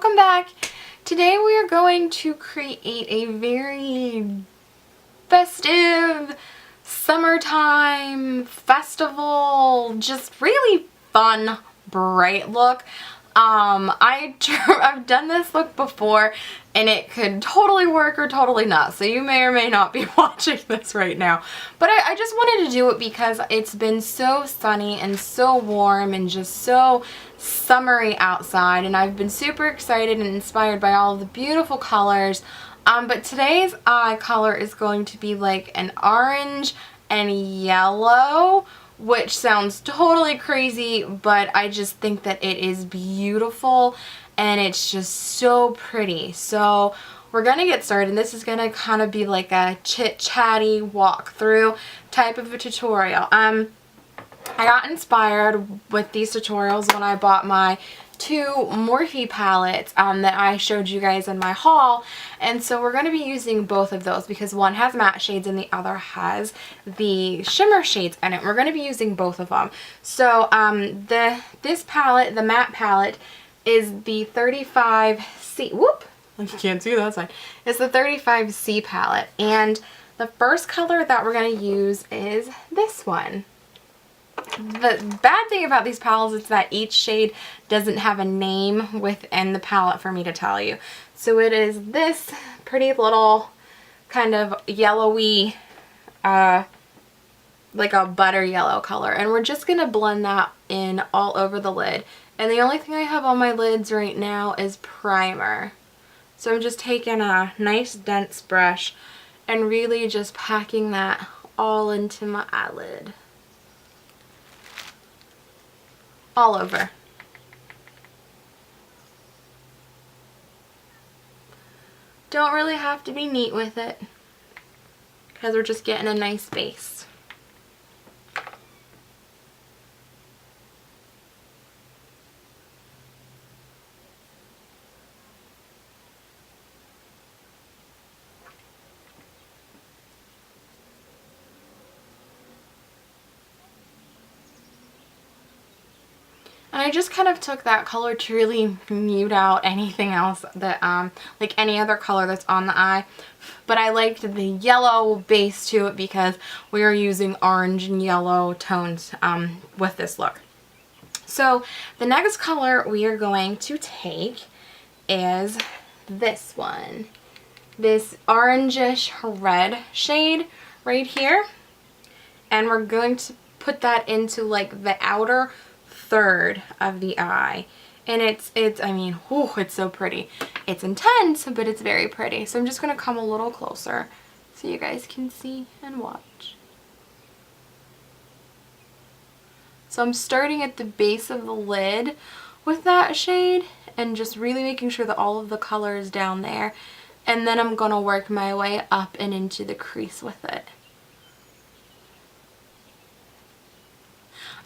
welcome back. Today we are going to create a very festive summertime festival, just really fun, bright look. I've done this look before and it could totally work or totally not, so you may or may not be watching this right now. But I just wanted to do it because it's been so sunny and so warm and just so summery outside, and I've been super excited and inspired by all of the beautiful colors. But today's eye color is going to be like an orange and yellow, which sounds totally crazy, but I just think that it is beautiful and it's just so pretty. So we're gonna get started. This is gonna kind of be like a chit-chatty walkthrough type of a tutorial. I got inspired with these tutorials when I bought my two Morphe palettes that I showed you guys in my haul, and so we're going to be using both of those because one has matte shades and the other has the shimmer shades in it. We're going to be using both of them. So this palette, the matte palette, is the 35C. Whoop! You can't see that side. It's the 35C palette, and the first color that we're going to use is this one. The bad thing about these palettes is that each shade doesn't have a name within the palette for me to tell you. So it is this pretty little kind of yellowy, like a butter yellow color. And we're just going to blend that in all over the lid. And the only thing I have on my lids right now is primer. So I'm just taking a nice dense brush and really just packing that all into my eyelid. All over. Don't really have to be neat with it because we're just getting a nice base. And I just kind of took that color to really mute out anything else that, like any other color that's on the eye. But I liked the yellow base to it because we are using orange and yellow tones with this look. So the next color we are going to take is this one. This orangish red shade right here. And we're going to put that into like the outer third of the eye, and it's I mean, whew, it's so pretty. It's intense, but it's very pretty. So I'm just going to come a little closer so you guys can see and watch. So I'm starting at the base of the lid with that shade and just really making sure that all of the color is down there, and then I'm going to work my way up and into the crease with it.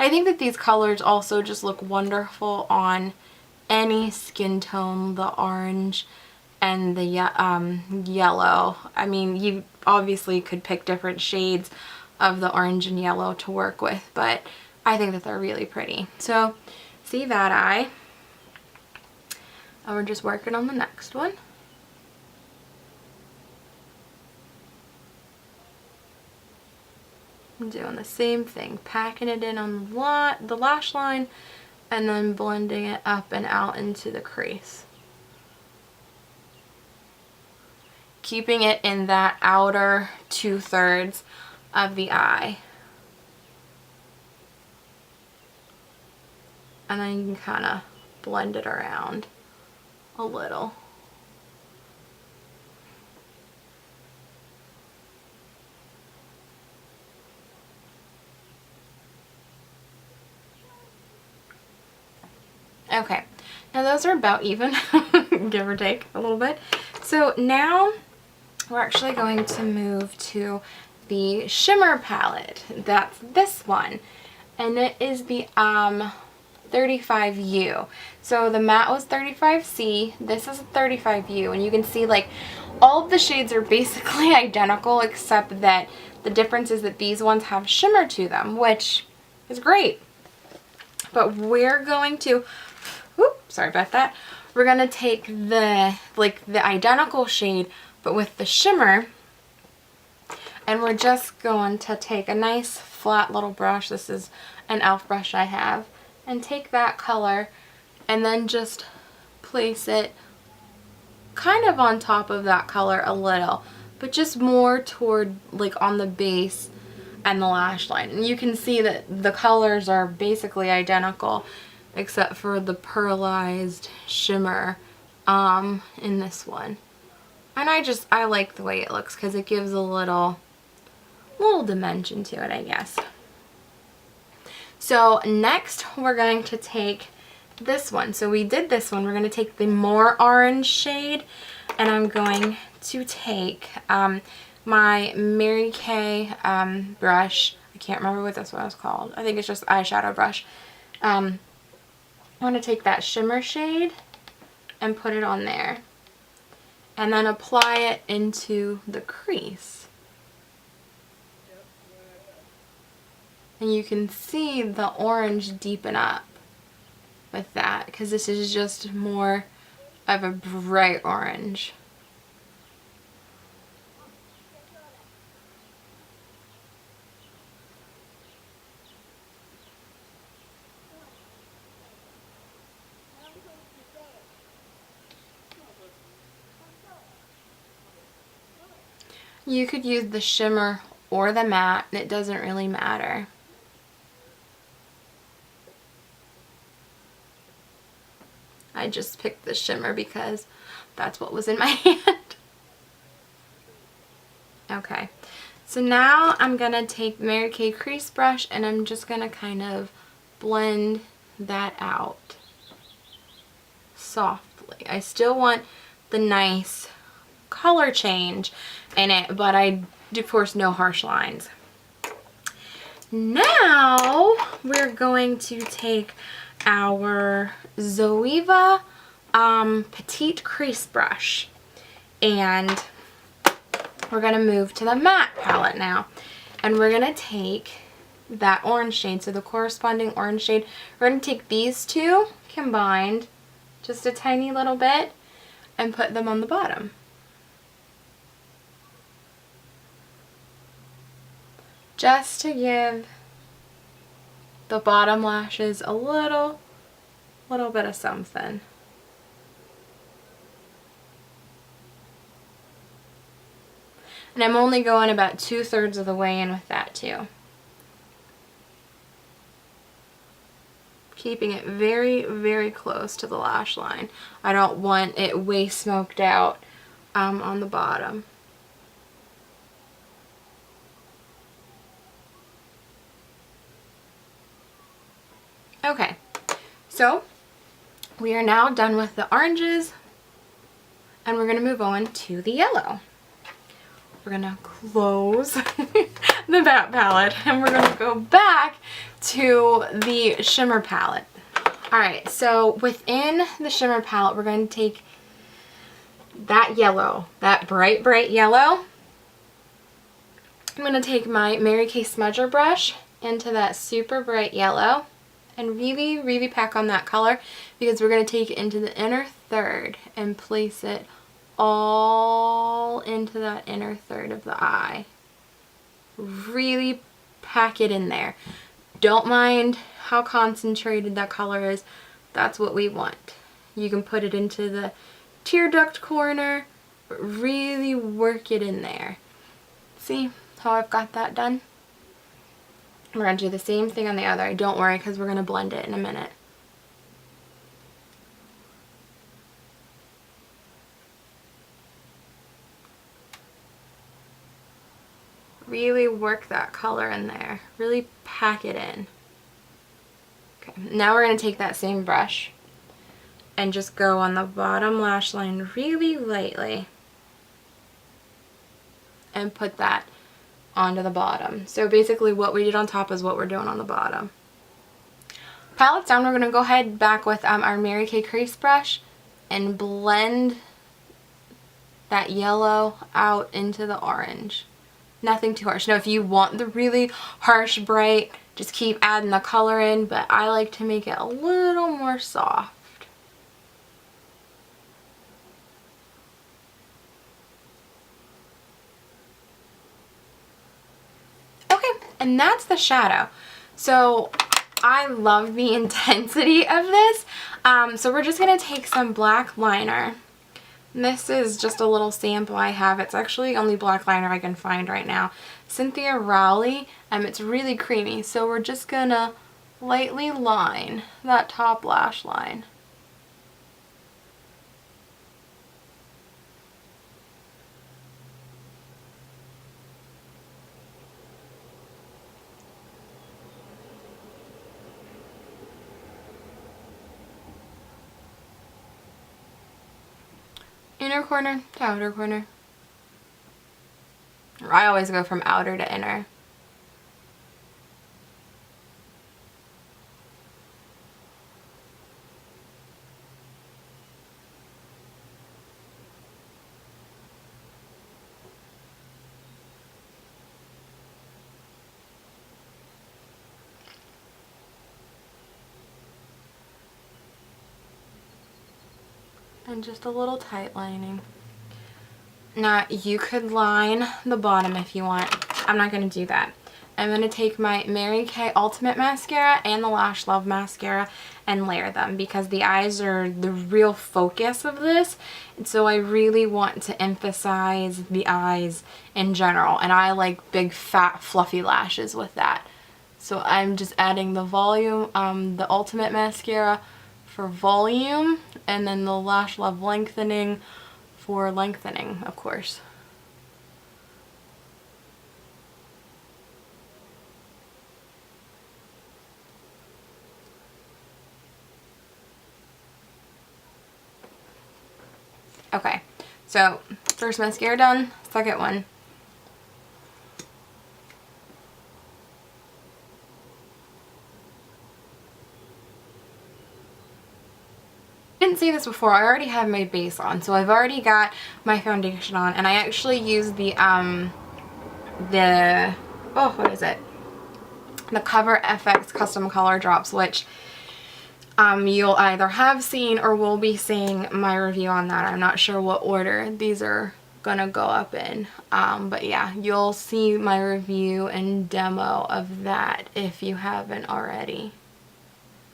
I think that these colors also just look wonderful on any skin tone, the orange and the yellow. I mean, you obviously could pick different shades of the orange and yellow to work with, but I think that they're really pretty. So, see that eye? And we're just working on the next one. I'm doing the same thing, packing it in on the lash line and then blending it up and out into the crease. Keeping it in that outer 2/3 of the eye. And then you can kind of blend it around a little. Okay, now those are about even, give or take a little bit. So now we're actually going to move to the Shimmer Palette. That's this one, and it is the 35U. So the matte was 35C, this is 35U, and you can see like all of the shades are basically identical, except that the difference is that these ones have shimmer to them, which is great. But we're going to, sorry about that. we're going to take the identical shade, but with the shimmer, and we're just going to take a nice flat little brush. This is an e.l.f. brush I have, and take that color and then just place it kind of on top of that color a little, but just more toward like on the base and the lash line. And you can see that the colors are basically identical except for the pearlized shimmer in this one. And I like the way it looks because it gives a little dimension to it, I guess. So next we're going to take this one. So we did this one. We're going to take the more orange shade, and I'm going to take my Mary Kay brush. I can't remember what this one is called. I think it's just eyeshadow brush. I want to take that shimmer shade and put it on there, and then apply it into the crease. And you can see the orange deepen up with that because this is just more of a bright orange. You could use the shimmer or the matte, it doesn't really matter. I just picked the shimmer because that's what was in my hand. Okay, so now I'm going to take Mary Kay crease brush and I'm just going to kind of blend that out softly. I still want the nice color change in it, but of course no harsh lines. Now we're going to take our Zoeva Petite Crease Brush, and we're going to move to the matte palette now, and we're going to take that orange shade, so the corresponding orange shade, we're going to take these two combined just a tiny little bit and put them on the bottom. Just to give the bottom lashes a little bit of something. And I'm only going about 2/3 of the way in with that too. Keeping it very, very close to the lash line. I don't want it way smoked out on the bottom. Okay, so we are now done with the oranges, and we're going to move on to the yellow. We're going to close the matte palette, and we're going to go back to the shimmer palette. Alright, so within the shimmer palette, we're going to take that yellow, that bright, bright yellow. I'm going to take my Mary Kay smudger brush into that super bright yellow and really, really pack on that color, because we're going to take it into the inner third and place it all into that inner third of the eye. Really pack it in there. Don't mind how concentrated that color is. That's what we want. You can put it into the tear duct corner, but really work it in there. See how I've got that done? We're going to do the same thing on the other. Don't worry, because we're going to blend it in a minute. Really work that color in there. Really pack it in. Okay, now we're going to take that same brush and just go on the bottom lash line really lightly and put that onto the bottom. So basically what we did on top is what we're doing on the bottom. Palette's down, we're going to go ahead back with our Mary Kay crease brush and blend that yellow out into the orange. Nothing too harsh. Now if you want the really harsh bright, just keep adding the color in, but I like to make it a little more soft. And that's the shadow. So I love the intensity of this. So we're just going to take some black liner. This is just a little sample I have. It's actually the only black liner I can find right now. Cynthia Rowley. It's really creamy. So we're just going to lightly line that top lash line. Inner corner to outer corner. I always go from outer to inner. And just a little tight lining. Now you could line the bottom if you want. I'm not going to do that. I'm going to take my Mary Kay Ultimate Mascara and the Lash Love Mascara and layer them because the eyes are the real focus of this. And so I really want to emphasize the eyes in general. And I like big, fat, fluffy lashes with that. So I'm just adding the volume, the Ultimate Mascara for volume, and then the Lash Love Lengthening for lengthening, of course. Okay, so first mascara done, second one. Didn't see this before. I already have my base on, so I've already got my foundation on, and I actually use the what is it? The Cover FX Custom Color Drops, which you'll either have seen or will be seeing my review on that. I'm not sure what order these are gonna go up in, but yeah, you'll see my review and demo of that if you haven't already.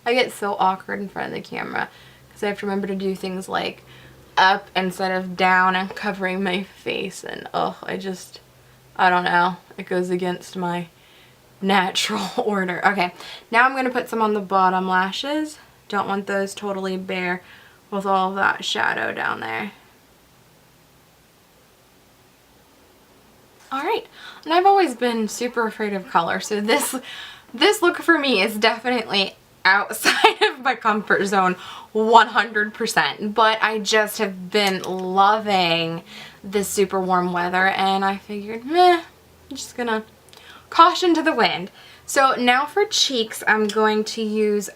I get so awkward in front of the camera because I have to remember to do things like up instead of down and covering my face, and I don't know, it goes against my natural order. Okay, now I'm going to put some on the bottom lashes. Don't want those totally bare with all of that shadow down there. Alright, and I've always been super afraid of color, so this look for me is definitely outside of my comfort zone 100%, but I just have been loving this super warm weather, and I figured, I'm just gonna caution to the wind. So now for cheeks, I'm going to use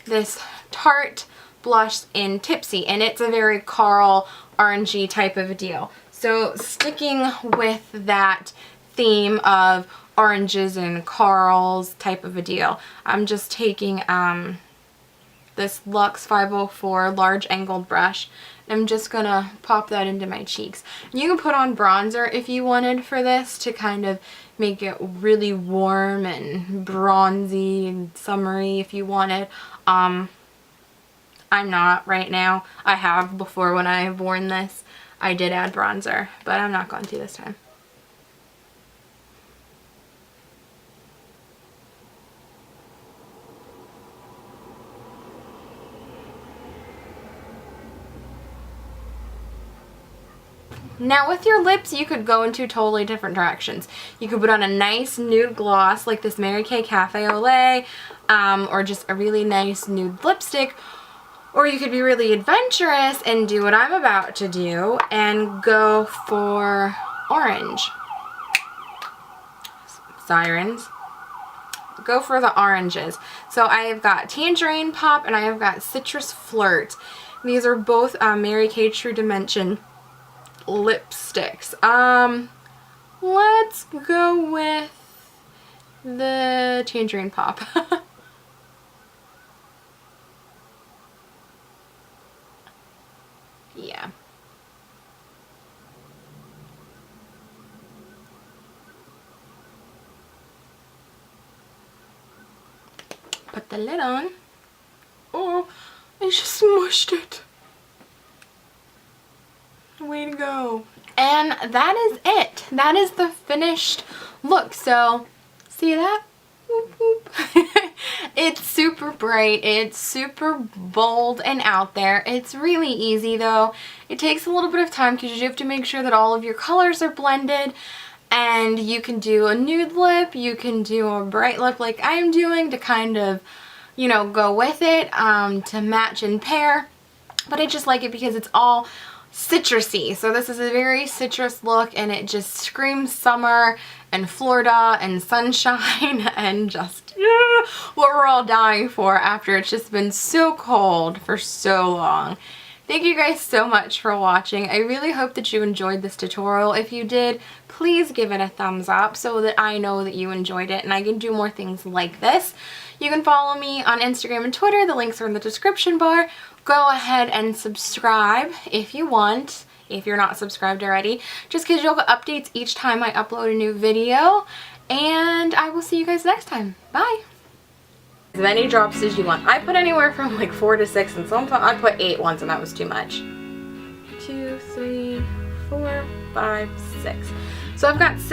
this Tarte blush in Tipsy, and it's a very coral orangey type of deal. So sticking with that theme of oranges and corals type of a deal, I'm just taking this Luxe 504 large angled brush. I'm just gonna pop that into my cheeks. You can put on bronzer if you wanted for this to kind of make it really warm and bronzy and summery if you wanted. I'm not right now. I have before when I have worn this. I did add bronzer, but I'm not going to this time. Now with your lips, you could go in two totally different directions. You could put on a nice nude gloss like this Mary Kay Cafe au Lait, or just a really nice nude lipstick, or you could be really adventurous and do what I'm about to do and go for orange. Sirens. Go for the oranges. So I have got Tangerine Pop and I have got Citrus Flirt. These are both Mary Kay True Dimension lipsticks. Let's go with the Tangerine Pop. Yeah. put the lid on. Oh, I just smushed it. Way to go. And that is it. That is the finished look. So, see that? Whoop, whoop. It's super bright. It's super bold and out there. It's really easy though. It takes a little bit of time because you have to make sure that all of your colors are blended. And you can do a nude lip. You can do a bright lip like I'm doing to kind of, you know, go with it, to match and pair. But I just like it because it's all citrusy. So this is a very citrus look and it just screams summer and Florida and sunshine and just what we're all dying for after it's just been so cold for so long. Thank you guys so much for watching. I really hope that you enjoyed this tutorial. If you did, please give it a thumbs up so that I know that you enjoyed it and I can do more things like this. You can follow me on Instagram and Twitter. The links are in the description bar. Go ahead and subscribe if you want, if you're not subscribed already, just because you'll get updates each time I upload a new video. And I will see you guys next time. Bye! As many drops as you want. I put anywhere from like 4 to 6 and sometimes I put 8 once and that was too much. 2, 3, 4, 5, 6. So I've got 6